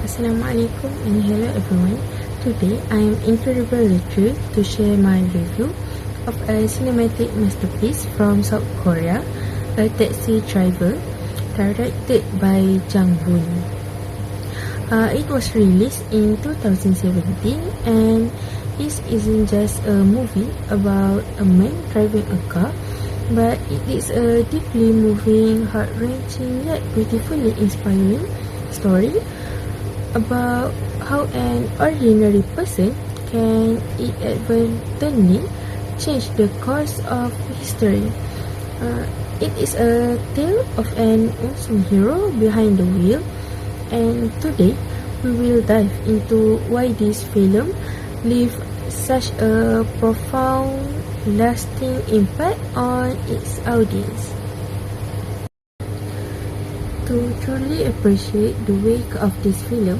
Assalamualaikum and hello everyone. Today I am incredibly thrilled to share my review of a cinematic masterpiece from South Korea, A Taxi Driver, directed by Jang Boon. It was released in 2017 and this isn't just a movie about a man driving a car, but it is a deeply moving, heart-wrenching yet beautifully inspiring story about how an ordinary person can inadvertently change the course of history. It is a tale of an unsung hero behind the wheel, and today we will dive into why this film left such a profound, lasting impact on its audience. To truly appreciate the wake of this film,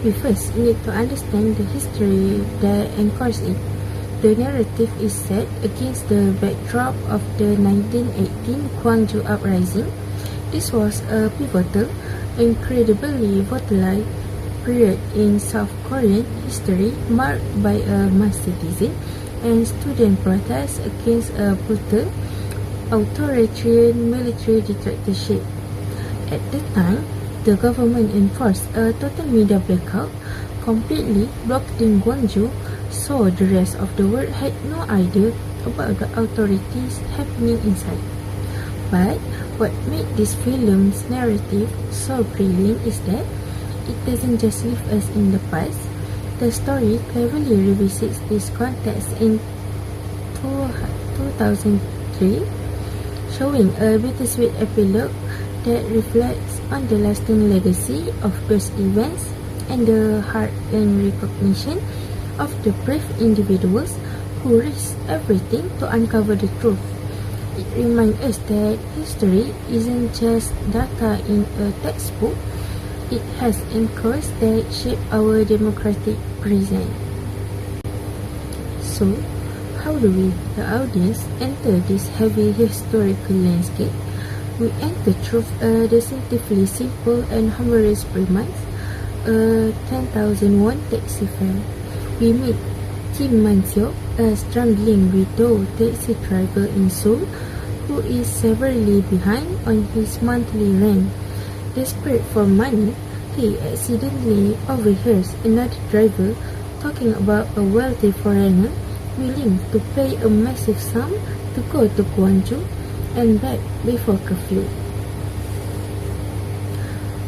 we first need to understand the history that anchors it. The narrative is set against the backdrop of the 1918 Gwangju Uprising. This was a pivotal, incredibly volatile period in South Korean history marked by a mass citizen and student protests against a brutal, authoritarian military dictatorship. At the time, the government enforced a total media blackout, completely blocking Gwangju, so the rest of the world had no idea about the authorities happening inside. But what made this film's narrative so brilliant is that it doesn't just leave us in the past. The story cleverly revisits this context in 2003, showing a bittersweet epilogue that reflects on the lasting legacy of those events and the hard-earned recognition of the brave individuals who risked everything to uncover the truth. It reminds us that history isn't just data in a textbook, it has anchors that shape our democratic present. So, how do we, the audience, enter this heavy historical landscape? We enter through a distinctively simple and humorous premise, a 10,000 won taxi fare. We meet Kim Man-seok, a struggling widow taxi driver in Seoul, who is severely behind on his monthly rent. Desperate for money, he accidentally overhears another driver talking about a wealthy foreigner willing to pay a massive sum to go to Gwangju and back before curfew.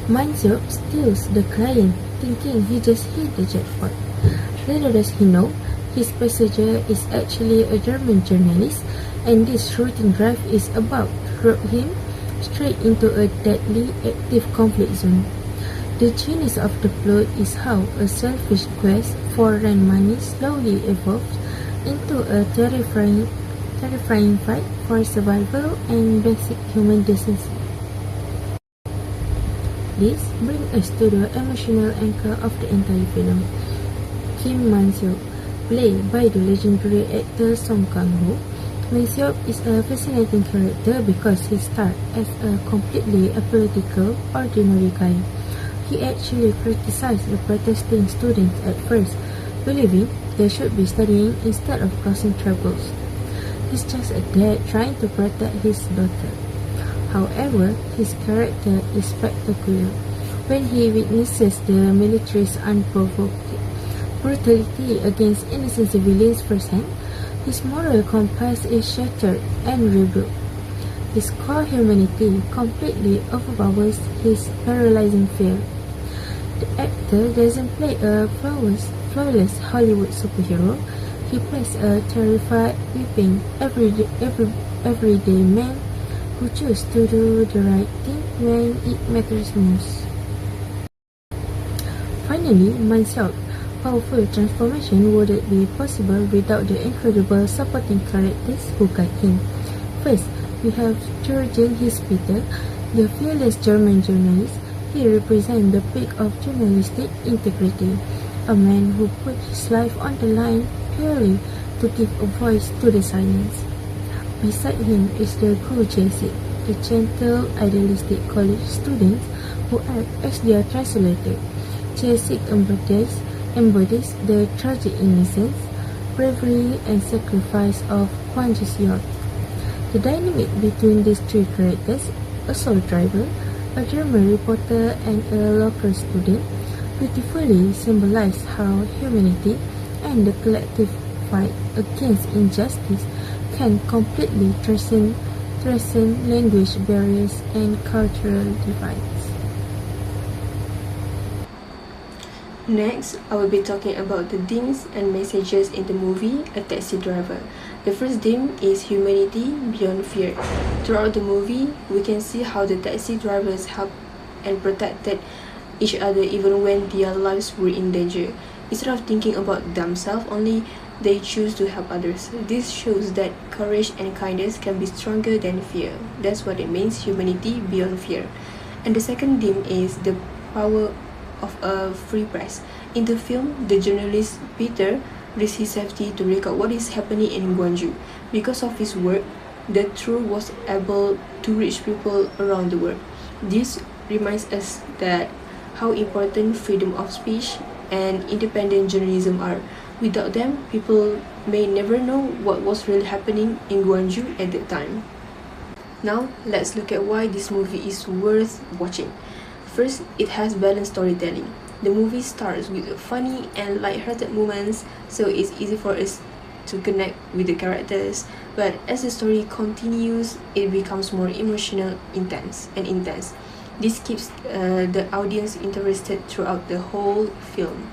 Man-seok steals the client, thinking he just hit the jackpot. Little does he know, his passenger is actually a German journalist, and this shooting drive is about to drop him straight into a deadly active conflict zone. The genius of the plot is how a selfish quest for rent money slowly evolves into a terrifying fight for survival and basic human decency. This brings us to the emotional anchor of the entire film. Kim Man-seok, played by the legendary actor Song Kang-ho. Man-seok is a fascinating character because he starts as a completely apolitical, ordinary guy. He actually criticized the protesting students at first, believing they should be studying instead of causing troubles. He's just a dad trying to protect his daughter. However, his character is spectacular. When he witnesses the military's unprovoked brutality against innocent civilians firsthand, his moral compass is shattered and rebuilt. His core humanity completely overpowers his paralyzing fear. The actor doesn't play a flawless Hollywood superhero. He plays a terrified, weeping, everyday man who chooses to do the right thing when it matters most. Finally, Man-seok's powerful transformation wouldn't be possible without the incredible supporting characters who guide him. First, we have Jürgen Hispeter, the fearless German journalist. He represents the peak of journalistic integrity, a man who put his life on the line purely to give a voice to the silence. Beside him is the cool Jesse, the gentle, idealistic college student who act as their translator. Chasik embodies the tragic innocence, bravery, and sacrifice of Gwangju Uprising. The dynamic between these three characters, a soul driver, a German reporter, and a local student, beautifully symbolize how humanity and the collective fight against injustice can completely transcend language barriers and cultural divides. Next, I will be talking about the themes and messages in the movie A Taxi Driver. The first theme is humanity beyond fear. Throughout the movie, we can see how the taxi drivers helped and protected each other even when their lives were in danger. Instead of thinking about themselves only, they choose to help others. This shows that courage and kindness can be stronger than fear. That's what it means, humanity beyond fear. And the second theme is the power of a free press. In the film, the journalist Peter risks his safety to record what is happening in Gwangju. Because of his work, the truth was able to reach people around the world. This reminds us that how important freedom of speech and independent journalism are. Without them, people may never know what was really happening in Gwangju at that time. Now, let's look at why this movie is worth watching. First, it has balanced storytelling. The movie starts with funny and light-hearted moments, so it's easy for us to connect with the characters. But as the story continues, it becomes more emotional, intense. This keeps the audience interested throughout the whole film.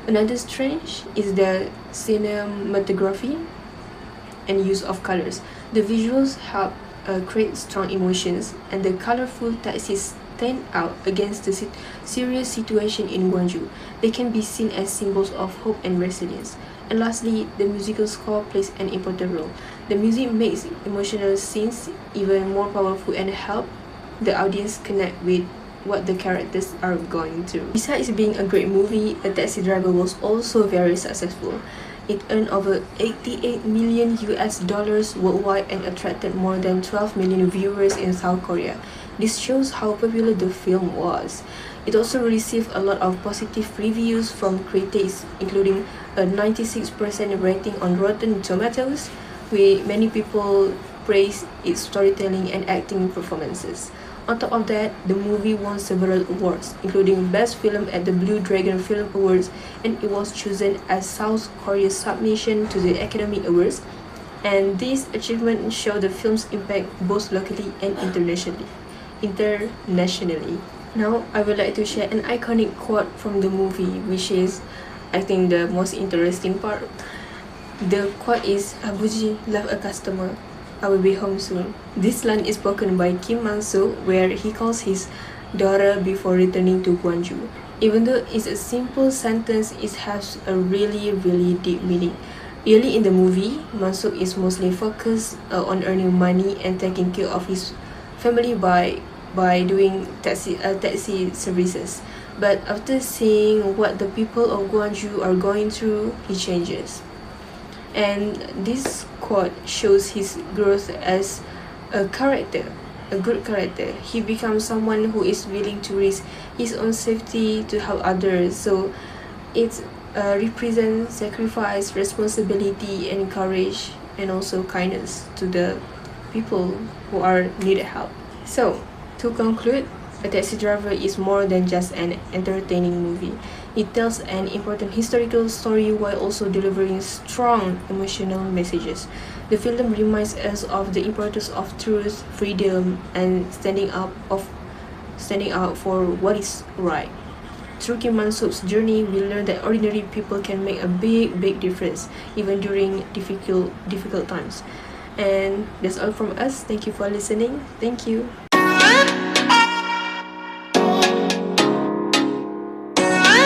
Another strength is the cinematography and use of colors. The visuals help create strong emotions, and the colorful taxis stand out against the serious situation in Gwangju. They can be seen as symbols of hope and resilience. And lastly, the musical score plays an important role. The music makes emotional scenes even more powerful and help the audience connect with what the characters are going through. Besides being a great movie, A Taxi Driver was also very successful. It earned over 88 million US dollars worldwide and attracted more than 12 million viewers in South Korea. This shows how popular the film was. It also received a lot of positive reviews from critics, including a 96% rating on Rotten Tomatoes, with many people praise its storytelling and acting performances. On top of that, the movie won several awards, including Best Film at the Blue Dragon Film Awards, and it was chosen as South Korea's submission to the Academy Awards. And this achievement showed the film's impact both locally and internationally. Now, I would like to share an iconic quote from the movie, which is, I think, the most interesting part. The quote is, "Abuji, love a customer. I will be home soon." This line is spoken by Kim Man-soo, where he calls his daughter before returning to Gwangju. Even though it's a simple sentence, it has a really deep meaning. Early in the movie, Man-soo is mostly focused on earning money and taking care of his family by doing taxi services. But after seeing what the people of Gwangju are going through, he changes. And this quote shows his growth as a good character. He becomes someone who is willing to risk his own safety to help others. So it represents sacrifice, responsibility, and courage, and also kindness to the people who are needed help. So, to conclude, A Taxi Driver is more than just an entertaining movie. It tells an important historical story while also delivering strong emotional messages. The film reminds us of the importance of truth, freedom, and standing out for what is right. Through Kim Man-soo's journey, we learn that ordinary people can make a big difference, even during difficult times. And that's all from us. Thank you for listening. Thank you.